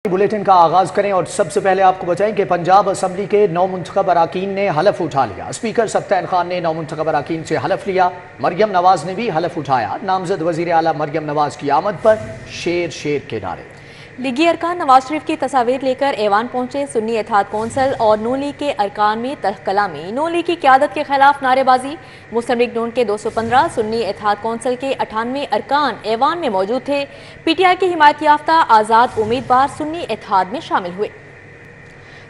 Bulletin का आगाज करें और सबसे पहले आपको बताएं कि पंजाब असम्बली के नौ मुंतखब अराकीन ने हलफ उठा लिया। स्पीकर सख्तैन खान ने नौ मुंतखब अराकीन से हलफ लिया। मरियम नवाज ने भी हलफ उठाया। नामजद वजीर आला मरियम नवाज की आमद पर शेर शेर के नारे। लीगी अरकान नवाज शरीफ की तस्वीर लेकर ऐवान पहुंचे। सुन्नी इत्तेहाद कौंसिल और नून लीग के अरकान में तल्ख कलामी। नून लीग की क़यादत के खिलाफ नारेबाजी। मुस्लिम लीग नून के 215, सुन्नी इत्तेहाद कौंसिल के 98 अरकान ऐवान में मौजूद थे। PTI के हिमायत याफ्ता आज़ाद उम्मीदवार सुन्नी इत्तेहाद में शामिल हुए।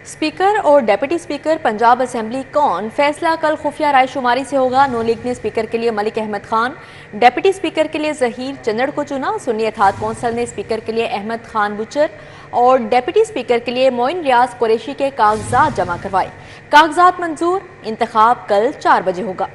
स्पीकर और डेप्यूटी स्पीकर पंजाब असेंबली कौन, फैसला कल खुफिया राय शुमारी से होगा। नून लीग ने स्पीकर के लिए मलिक अहमद खान, डेप्यूटी स्पीकर के लिए जहीर चन्नड़ को चुना। सुन्नी इत्तेहाद कौंसिल ने स्पीकर के लिए अहमद खान बुचर और डेप्यूटी स्पीकर के लिए मोइन रियाज कुरैशी के कागजात जमा करवाए। कागजात मंजूर, इंतखाब कल 4 बजे होगा।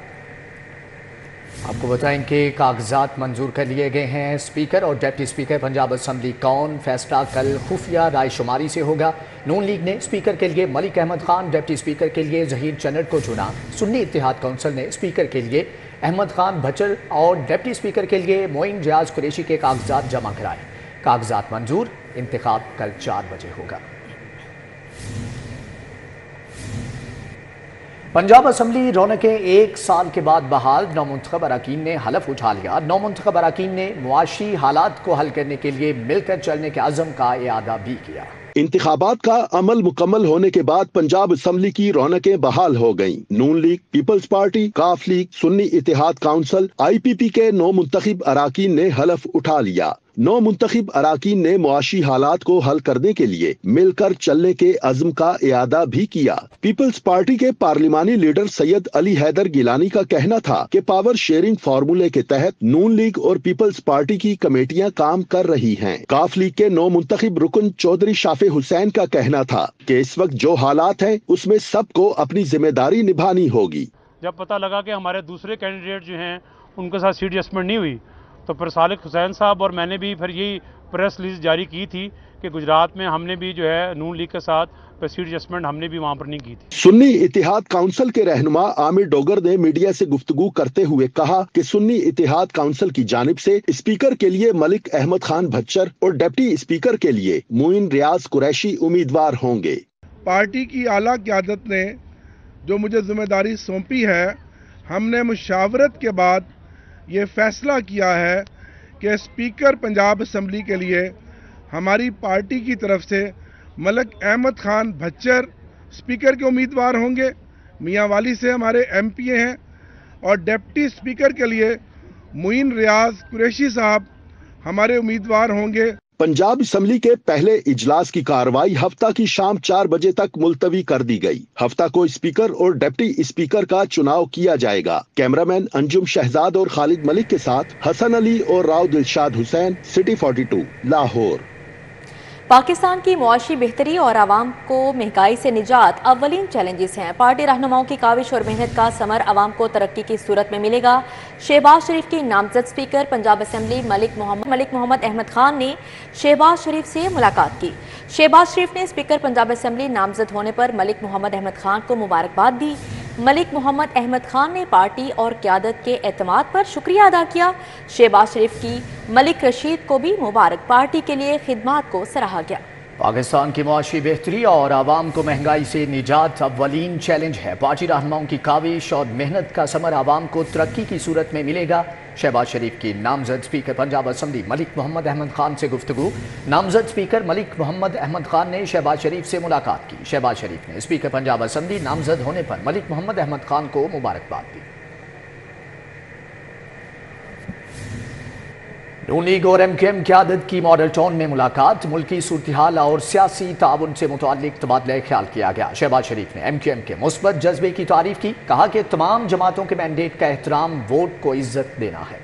आपको बताएं कि कागजात मंजूर कर लिए गए हैं। स्पीकर और डिप्टी स्पीकर पंजाब असम्बली कौन, फैसला कल खुफिया राय शुमारी से होगा। नून लीग ने स्पीकर के लिए मलिक अहमद खान, डिप्टी स्पीकर के लिए जहीर चन्नड़ को चुना। सुन्नी इत्तेहाद कौंसिल ने स्पीकर के लिए अहमद खान भचर और डिप्टी स्पीकर के लिए मोइन रियाज कुरैशी के कागजात जमा कराए। कागजात मंजूर, इंतखाब कल 4 बजे होगा। पंजाब असम्बली रौनकें एक साल के बाद बहाल। नौ मुंतखब अराकीन ने हलफ उठा लिया। नौ मुंतखब अराकीन ने मुआशी हालात को हल करने के लिए मिलकर चलने के अज़म का इआदा भी किया। इंतखाबात का अमल मुकम्मल होने के बाद पंजाब असम्बली की रौनकें बहाल हो गईं। नून लीग, पीपल्स पार्टी, काफ लीग, सुन्नी इत्तेहाद काउंसिल, IPP के 9 मुंतखब अराकीन ने हलफ उठा लिया। 9 मुंतखब अराकीन ने मुआशी हालात को हल करने के लिए मिलकर चलने के अज़्म का इआदा भी किया। पीपल्स पार्टी के पार्लिमानी लीडर सैयद अली हैदर गिलानी का कहना था कि पावर शेयरिंग फार्मूले के तहत नून लीग और पीपल्स पार्टी की कमेटियां काम कर रही हैं। काफ लीग के 9 मुंतखब रुकन चौधरी शाफे हुसैन का कहना था कि इस वक्त जो हालात हैं उसमें सबको अपनी जिम्मेदारी निभानी होगी। जब पता लगा कि हमारे दूसरे कैंडिडेट जो हैं उनके साथ सीट एडजस्टमेंट नहीं हुई तो फिर सालिक हुसैन साहब और मैंने भी फिर यही प्रेस रिलीज जारी की थी कि गुजरात में हमने भी जो है नून लीग के साथ सीट एडजस्टमेंट हमने भी वहां पर नहीं की थी। सुन्नी इत्तेहाद काउंसिल के रहनुमा आमिर डोगर ने मीडिया से गुफ्तगू करते हुए कहा कि सुन्नी इत्तेहाद काउंसिल की जानिब से स्पीकर के लिए मलिक अहमद खान भच्चर और डिप्टी स्पीकर के लिए मोइन रियाज कुरैशी उम्मीदवार होंगे। पार्टी की आला क़यादत ने जो मुझे जिम्मेदारी सौंपी है, हमने मुशावरत के बाद ये फैसला किया है कि स्पीकर पंजाब असम्बली के लिए हमारी पार्टी की तरफ से मलिक अहमद खान भच्चर स्पीकर के उम्मीदवार होंगे। मियां वाली से हमारे MP हैं और डिप्टी स्पीकर के लिए मोइन रियाज कुरैशी साहब हमारे उम्मीदवार होंगे। पंजाब असम्बली के पहले इजलास की कार्रवाई हफ्ता की शाम 4 बजे तक मुलतवी कर दी गई। हफ्ता को स्पीकर और डिप्टी स्पीकर का चुनाव किया जाएगा। कैमरामैन अंजुम शहजाद और खालिद मलिक के साथ हसन अली और राव दिलशाद हुसैन, सिटी 42, लाहौर। पाकिस्तान की मुआशी बेहतरी और आवाम को महंगाई से निजात अव्वलीन चैलेंजेस हैं। पार्टी रहनुमाओं की काविश और मेहनत का समर आवाम को तरक्की की सूरत में मिलेगा। शहबाज शरीफ की नामजद स्पीकर पंजाब असम्बली मलिक मोहम्मद अहमद खान ने शहबाज शरीफ से मुलाकात की। शहबाज शरीफ ने स्पीकर पंजाब असम्बली नामजद होने पर मलिक मोहम्मद अहमद खान को मुबारकबाद दी। मलिक मोहम्मद अहमद खान ने पार्टी और क़यादत के एतमाद पर शुक्रिया अदा किया। शहबाज शरीफ की मलिक रशीद को भी मुबारक, पार्टी के लिए खिदमात को सराहा गया। पाकिस्तान की मुआशी बेहतरी और आवाम को महंगाई से निजात अव्वलीन चैलेंज है। पार्टी रहनुमाओं की काविश और मेहनत का समर आवाम को तरक्की की सूरत में मिलेगा। शहबाज शरीफ की नामजद स्पीकर पंजाब असम्बली मलिक मोहम्मद अहमद खान से गुफ्तगू। नामजद स्पीकर मलिक मोहम्मद अहमद खान ने शहबाज शरीफ से मुलाकात की। शहबाज शरीफ ने स्पीकर पंजाब असम्बली नामजद होने पर मलिक मोहम्मद अहमद खान को मुबारकबाद दी। नून लीग और MQM क़यादत की मॉडल टाउन में मुलाकात। मुल्की सूरत-ए-हाल और सियासी ताउन से मुताल्लिक तबादला ख्याल किया गया। शहबाज शरीफ ने MQM के मुस्बत जज्बे की तारीफ की। कहा कि तमाम जमातों के मैंडेट का एहतराम, वोट को इज्जत देना है।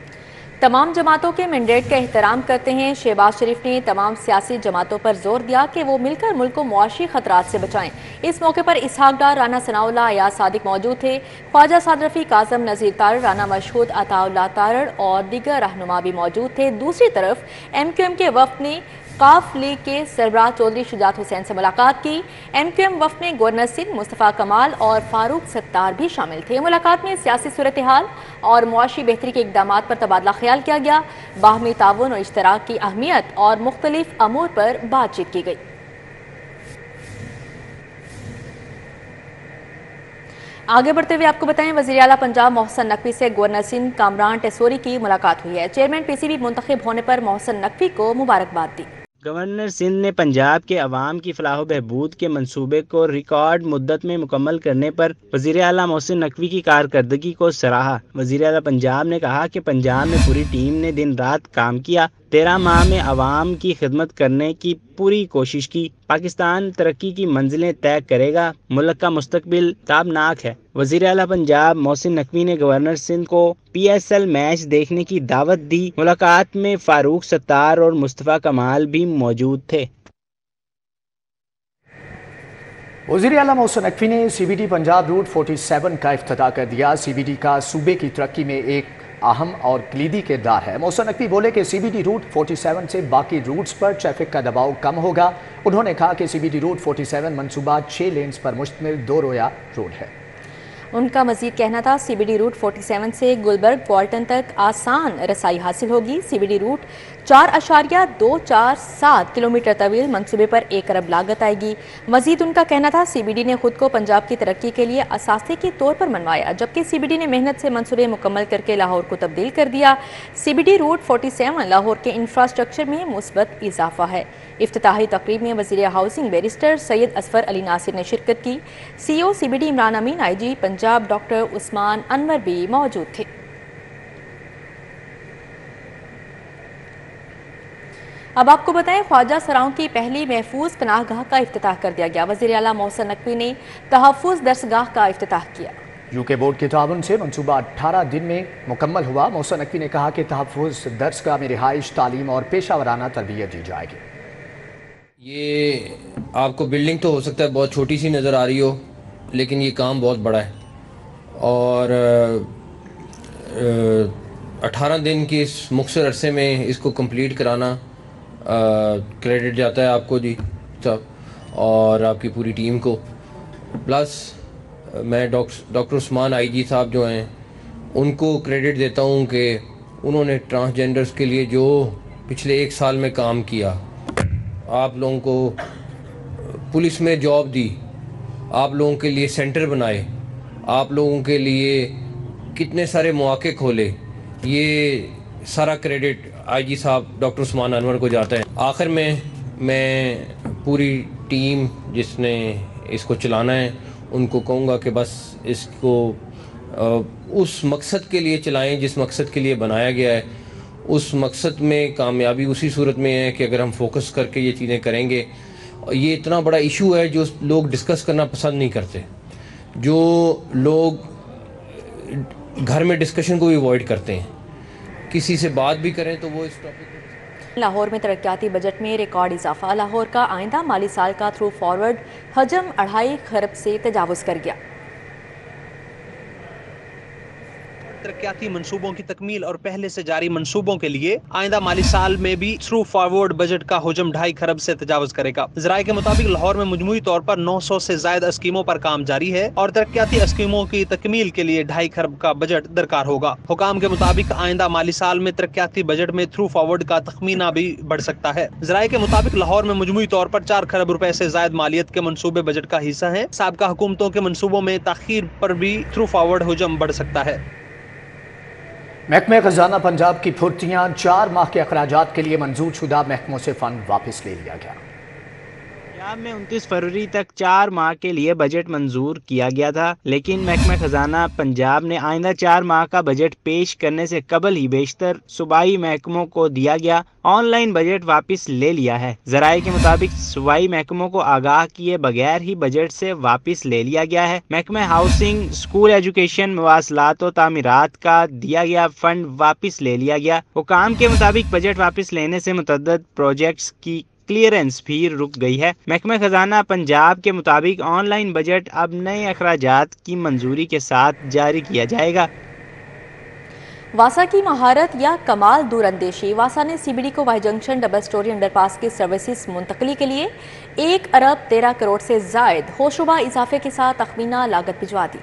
तमाम जमातों के मैंडेट का एहतराम करते हैं। शहबाज शरीफ ने तमाम सियासी जमातों पर जोर दिया कि वो मिलकर मुल्क को मुआशी खतरात से बचाएं। इस मौके पर इसहाक डार, राना सनाउल्लाह, अयाज सादिक मौजूद थे। ख्वाजा साद रफ़ी, काज़म नज़ीर तारड़, राना मशहूद, अताउल्लाह तारड़ और दीगर रहनुमा भी मौजूद थे। दूसरी तरफ MQM के वफ़द ने काफ लीग के सरबराह चौधरी शुजात हुसैन से मुलाकात की। MQM वफ़द में गवर्नर सिंह, मुस्तफ़ा कमाल और फारूक सत्तार भी शामिल थे। मुलाकात में सियासी सूरत हाल और मुआशी बेहतरी के इक़दामात पर तबादला ख्याल किया गया। बाहमी ताउन और इश्तराक की अहमियत और मुख्तलिफ अमूर पर बातचीत की गई। आगे बढ़ते हुए आपको बताएं, वज़ीर आला पंजाब मोहसिन नकवी से गवर्नर सिंध कामरान टेसोरी की मुलाकात हुई है। चेयरमैन पीसीबी मुंतखब होने पर मोहसिन नकवी को मुबारकबाद दी। गवर्नर सिंध ने पंजाब के अवाम की फलाह व बहबूद के मंसूबे को रिकॉर्ड मुद्दत में मुकम्मल करने पर वज़ीर आला मोहसिन नकवी की कारकर्दगी को सराहा। वज़ीर आला पंजाब ने कहा कि पंजाब में पूरी टीम ने दिन रात काम किया, 13 माह में अवाम की खिदमत करने की पूरी कोशिश की। पाकिस्तान तरक्की की मंजिलें तय करेगा, मुल्क का मुस्तकबिल ताबनाक है। वज़ीर आला पंजाब मोहसिन नकवी ने गवर्नर सिंध को PSL मैच देखने की दावत दी। मुलाकात में फारूक सत्तार और मुस्तफ़ा कमाल भी मौजूद थे। वज़ीर आला मोहसिन नकवी ने CBD पंजाब रूट 47 का इफ्तिताह कर दिया। CBD का सूबे की तरक्की में एक अहम और कलीदी किरदार है। मोहसिन नकवी बोले कि CBD रूट 47 से बाकी रूट्स पर ट्रैफिक का दबाव कम होगा। उन्होंने कहा कि CBD रूट 47 मनसूबा 6 लेन्स पर मुश्तमिल 2 रोया रोड है। उनका मजीद कहना था CBD रूट 47 से गुलबर्ग वाल्टन तक आसान रसाई हासिल होगी। CBD रूट 4.247 किलोमीटर तवील मंसूबे पर 1 अरब लागत आएगी। मजीद उनका कहना था CBD ने खुद को पंजाब की तरक्की के लिए असासे के तौर पर मनवाया, जबकि CBD ने मेहनत से मंसूबे मुकम्मल करके लाहौर को तब्दील कर दिया। CBD रूट 47 लाहौर के इंफ्रास्ट्रक्चर में मुस्बत इजाफा है। इफ्तिताही तकरीब में वज़ीर हाउसिंग बैरिस्टर सैयद असफर अली नासिर ने शिरकत की। CEO CBD इमरान अमीन, IG पंजाब डॉक्टर उस्मान अनवर भी मौजूद थे। अब आपको बताएं, ख्वाजा सराओं की पहली महफूज पनाहगाह का इफ्तिताह कर दिया गया। वज़ीर आला मोहसिन नकवी ने तहफ़्फ़ुज़ दरसगाह का इफ्तिताह किया। UK बोर्ड के ताउन से मंसूबा 18 दिन में मुकम्मल हुआ। मोहसिन नकवी ने कहा कि तहफ़्फ़ुज़ दरसगाह में रिहाइश, तालीम और पेशा वराना तरबियत दी जाएगी। ये आपको बिल्डिंग तो हो सकता है बहुत छोटी सी नज़र आ रही हो, लेकिन ये काम बहुत बड़ा है और 18 दिन की इस मुख्तर अरसे में इसको कंप्लीट कराना क्रेडिट जाता है आपको जी साहब और आपकी पूरी टीम को। प्लस मैं डॉक्टर उस्मान IG साहब जो हैं उनको क्रेडिट देता हूँ कि उन्होंने ट्रांसजेंडर्स के लिए जो पिछले 1 साल में काम किया, आप लोगों को पुलिस में जॉब दी, आप लोगों के लिए सेंटर बनाए, आप लोगों के लिए कितने सारे मौके खोले, ये सारा क्रेडिट IG साहब डॉक्टर उस्मान अनवर को जाता है। आखिर में मैं पूरी टीम जिसने इसको चलाना है उनको कहूँगा कि बस इसको उस मकसद के लिए चलाएं जिस मकसद के लिए बनाया गया है। उस मकसद में कामयाबी उसी सूरत में है कि अगर हम फोकस करके ये चीज़ें करेंगे। ये इतना बड़ा इशू है जो लोग डिस्कस करना पसंद नहीं करते, जो लोग घर में डिस्कशन को भी अवॉइड करते हैं, किसी से बात भी करें तो वो इस टॉपिक। लाहौर में तरक्याती बजट में रिकॉर्ड इजाफा। लाहौर का आइंदा माली साल का थ्रू फॉरवर्ड हजम 2.5 खरब से तजावुज़ कर गया। तरक्याती मंसूबों की तकमील और पहले से जारी मंसूबों के लिए आइंदा माली साल में भी थ्रू फॉरवर्ड बजट का हुजम 2.5 खरब से तजावुज़ करेगा। ज़राए के मुताबिक लाहौर में मजमूई तौर पर 900 से ज़ायद स्कीमों पर काम जारी है और तरक्याती स्कीमों की तकमील के लिए 2.5 खरब का बजट दरकार होगा। हुकाम के मुताबिक आइंदा माली साल में तरक्याती बजट में थ्रू फॉरवर्ड का तखमीना भी बढ़ सकता है। ज़राए के मुताबिक लाहौर में मजमूई तौर पर 4 खरब रुपए से ज़ायद मालियत के मंसूबे बजट का हिस्सा है। साबिका हुकूमतों के मंसूबों में ताखीर पर भी थ्रू फॉरवर्ड हुजम बढ़ सकता है। महकमे खजाना पंजाब की फुर्तियाँ 4 माह के अखराजात के लिए मंजूर शुदा महकमों से फंड वापस ले लिया गया। पंजाब में 29 फरवरी तक 4 माह के लिए बजट मंजूर किया गया था, लेकिन महकमा खजाना पंजाब ने आइंदा 4 माह का बजट पेश करने से कबल ही बेशतर सूबाई महकमों को दिया गया ऑनलाइन बजट वापस ले लिया है। जराये के मुताबिक सूबाई महकमों को आगाह किए बगैर ही बजट से वापस ले लिया गया है। महकमा हाउसिंग, स्कूल एजुकेशन, मवासलात और तामीरात का दिया गया फंड वापस ले लिया गया। हुकाम के मुताबिक बजट वापस लेने से मुतअद्दिद प्रोजेक्ट्स की क्लियरेंस भी रुक गई है। महकमा खजाना पंजाब के मुताबिक ऑनलाइन बजट अब नए अखराजात की मंजूरी के साथ जारी किया जाएगा। वासा की महारत या कमाल दूरअंदेशी। वासा ने CBD को Y junction double story underpass की सर्विसेज मुंतकली के लिए 1 अरब 13 करोड़ से जायद होशरुबा इजाफे के साथ तखमीना लागत भिजवा दी।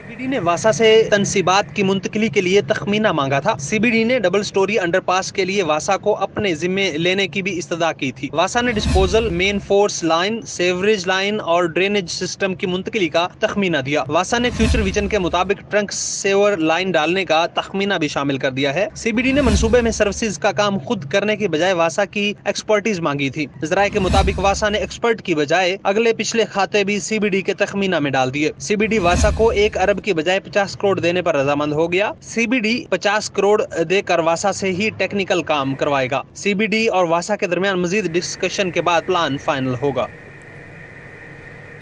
CBD ने वासा से तनसीबात की मुंतकिली के लिए तखमीना मांगा था। CBD ने डबल स्टोरी अंडरपास के लिए वासा को अपने जिम्मे लेने की भी इस्तदा की थी। वासा ने disposal, main force line, sewerage line और ड्रेनेज सिस्टम की मुंतकिली का तखमीना दिया। वासा ने फ्यूचर विजन के मुताबिक ट्रंक सेवर लाइन डालने का तखमीना भी शामिल कर दिया है। CBD ने मंसूबे में सर्विसेज का काम खुद करने की बजाय वासा की एक्सपर्टीज मांगी थी। जराये के मुताबिक वासा ने एक्सपर्ट की बजाय अगले पिछले खाते भी CBD के तखमीना में डाल दिए। CBD वासा को 1 अरब की बजाय 50 करोड़ देने पर रजामंद हो गया। CBD 50 करोड़ देकर वासा से ही टेक्निकल काम करवाएगा। CBD और वासा के दरमियान मजीद डिस्कशन के बाद प्लान फाइनल होगा।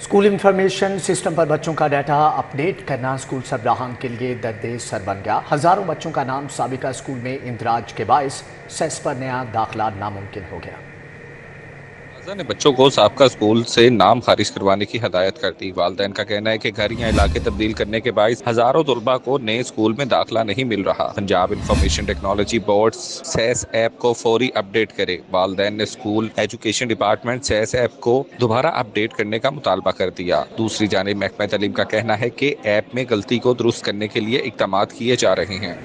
स्कूल इंफॉर्मेशन सिस्टम पर बच्चों का डाटा अपडेट करना स्कूल सरबराहान के लिए दर्द सर बन गया। हजारों बच्चों का नाम साबिका स्कूल में इंदराज के बायस सेस पर नया दाखिला नामुमकिन हो गया। ने बच्चों को साबका स्कूल से नाम खारिज करवाने की हदायत कर दी। वालिदैन का कहना है कि घर या इलाके तब्दील करने के बायस हजारों तलबा को नए स्कूल में दाखिला नहीं मिल रहा। पंजाब इंफॉर्मेशन टेक्नोलॉजी बोर्ड सेस ऐप को फौरी अपडेट करे। वालिदैन ने स्कूल एजुकेशन डिपार्टमेंट सेस ऐप को दोबारा अपडेट करने का मुतालबा कर दिया। दूसरी जानिब महकमा तालीम का कहना है कि ऐप में गलती को दुरुस्त करने के लिए इक़दाम किए जा रहे हैं।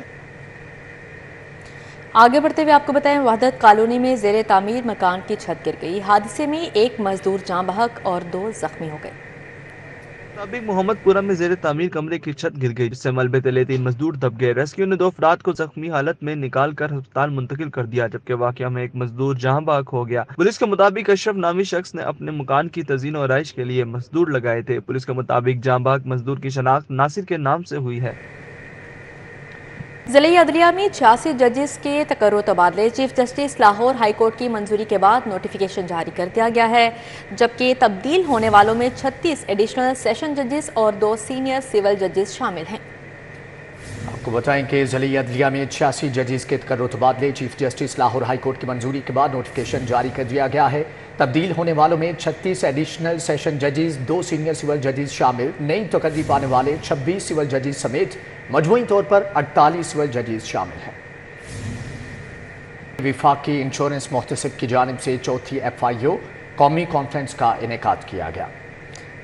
आगे बढ़ते हुए आपको बताएं, वहदत कॉलोनी में ज़ेरे तामीर मकान की छत गिर गई। हादसे में एक मजदूर जाँ बहक और 2 जख्मी हो गए। मुताबिक मोहम्मदपुरा में ज़ेरे तामीर कमरे की छत गिर गई, जिससे मलबे तले 3 मजदूर दब गए। रेस्क्यू ने 2 अफराद को जख्मी हालत में निकाल कर अस्पताल मुंतकिल कर दिया, जबकि वाकया में एक मजदूर जहां बहक हो गया। पुलिस के मुताबिक अशरफ नामी शख्स ने अपने मकान की तज़ीन और आइश के लिए मजदूर लगाए थे। पुलिस के मुताबिक जहां बहक मजदूर की शनाख्त नासिर के नाम से हुई है। ज़िले अदलिया में 86 जजेस के तकर्रो तबादले। Chief justice Lahore high court की मंजूरी के बाद नोटिफिकेशन जारी कर दिया गया है, जबकि तब्दील होने वालों में 36 एडिशनल सेशन जजेस और 2 सीनियर सिविल जजेस शामिल हैं। आपको बताएं कि ज़िले अदलिया में 86 जजेस के तकर्रो तबादले। Chief justice Lahore high court की मंजूरी के बाद नोटिफिकेशन जारी कर दिया गया है। तब्दील होने वालों में 36 एडिशनल सेशन जजेस, 2 सीनियर सिविल जजेस शामिल। नई तकर्री पाने वाले 26 सिविल जजेस समेत मजमूई तौर पर 48 सिविल जजेस शामिल हैं। विफाकी इंश्योरेंस मुहतसिब की जानिब से 4थी FIO कौमी कॉन्फ्रेंस का इनेकाद किया गया।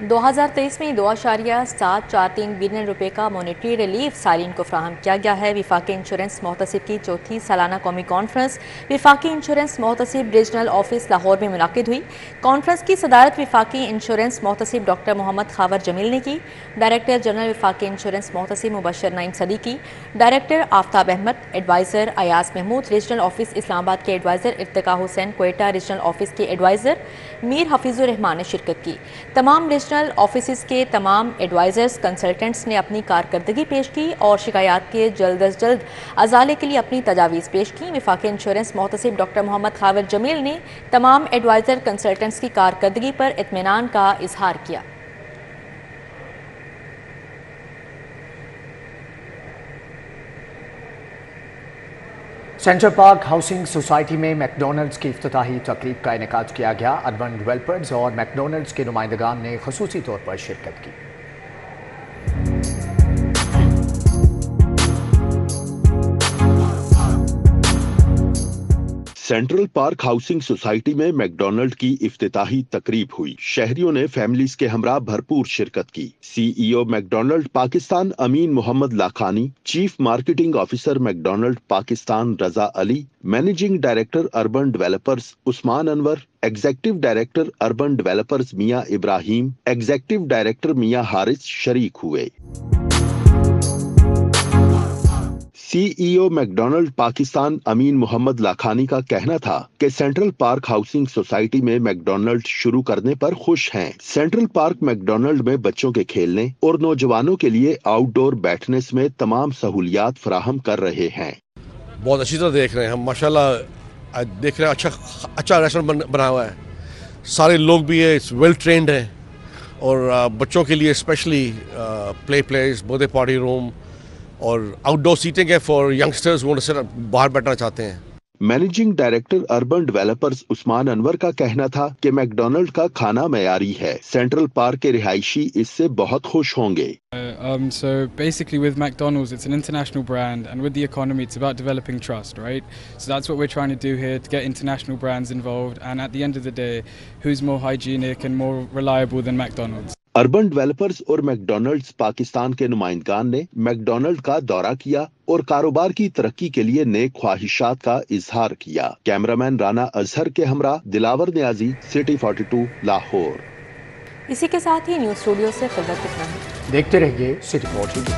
2023 में 2.743 बिलियन रुपए का मॉनेटरी रिलीफ सालीन को फराहम किया गया है। विफाकी इंश्योरेंस मुहतसिब की 4थी सालाना कौमी कॉन्फ्रेंस विफाकी इंश्योरेंस मुहतसिब रीजनल ऑफिस लाहौर में मुनाकिद हुई। कॉन्फ्रेंस की सदारत विफाकी इंश्योरेंस मुहतसिब डॉक्टर मोहम्मद खावर जमील ने की। डायरेक्टर जनरल विफाकी इंश्योरेंस मुहतसिब Mubashir Naeem Siddiqui, director Aftab Ahmed, adviser Ayaz Mahmood, regional office Islamabad के adviser Irtiqa Hussain, Quetta regional office के एडवाइज़र मीर हफीजुर रहमान ने शिरकत की। तमाम रीजनल ऑफिस के तमाम एडवाइजर्स कंसल्टेंट्स ने अपनी कारकर्दगी पेश की और शिकायत के जल्द अज जल्द अजाले के लिए अपनी तजावीज़ पेश की। विफाकी इंश्योरेंस मुहतसिब डॉक्टर मोहम्मद खावर जमील ने तमाम एडवाइजर कंसल्टेंट्स की कारकर्दगी पर इत्मीनान का इजहार किया। सेंट्रल पार्क हाउसिंग सोसाइटी में मैकडॉनल्ड्स की इफ्तिताही तकरीब का इनेकाद किया गया। अर्बन डेवलपर्स और मैकडॉनल्ड्स के नुमाइंदगान ने खुसूसी तौर पर शिरकत की। सेंट्रल पार्क हाउसिंग सोसाइटी में मैकडॉनल्ड की इफ्तिताही तकरीब हुई। शहरियों ने फैमिलीज के हमरा भरपूर शिरकत की। CEO McDonald Pakistan Amin Mohammad Lakhani, chief marketing officer McDonald Pakistan Raza Ali, managing director Urban Developers Usman Anwar, executive director Urban Developers Mian Ibrahim, executive director Mian Haris शरीक हुए। CEO मैकडॉनल्ड पाकिस्तान अमीन मोहम्मद लाखानी का कहना था कि सेंट्रल पार्क हाउसिंग सोसाइटी में मैकडॉनल्ड शुरू करने पर खुश हैं। सेंट्रल पार्क मैकडॉनल्ड में बच्चों के खेलने और नौजवानों के लिए आउटडोर बैठने में तमाम सहूलियात फराहम कर रहे हैं। बहुत अच्छी तरह देख रहे हैं हम, माशाल्लाह देख रहे हैं। अच्छा रेस्टोरेंट बना हुआ है, सारे लोग भी है, वेल ट्रेंड है और बच्चों के लिए specially play place, birthday party room और आउटडोर सीटिंग है फॉर यंगस्टर्स वो बाहर बैठना चाहते हैं। Managing director Urban Developers Usman Anwar का कहना था कि मैकडॉनल्ड का खाना मयारी है। सेंट्रल पार्क के रिहायशी इससे बहुत खुश होंगे। So basically with McDonald's it's an international brand and with the economy it's about developing trust, right? So that's what we're trying to do here, to get international brands involved, and at the end of the day who's more hygienic and more reliable than McDonald's? Urban developers और McDonald's Pakistan के नुमाइंदगान ने McDonald का दौरा किया और कारोबार की तरक्की के लिए नेक ख्वाहिशात का इजहार किया। कैमरामैन राना अजहर के हमरा दिलावर नियाजी, सिटी 42, लाहौर। इसी के साथ ही न्यूज़ स्टूडियो से फिलहाल इतना ही। देखते रहिए सिटी 42।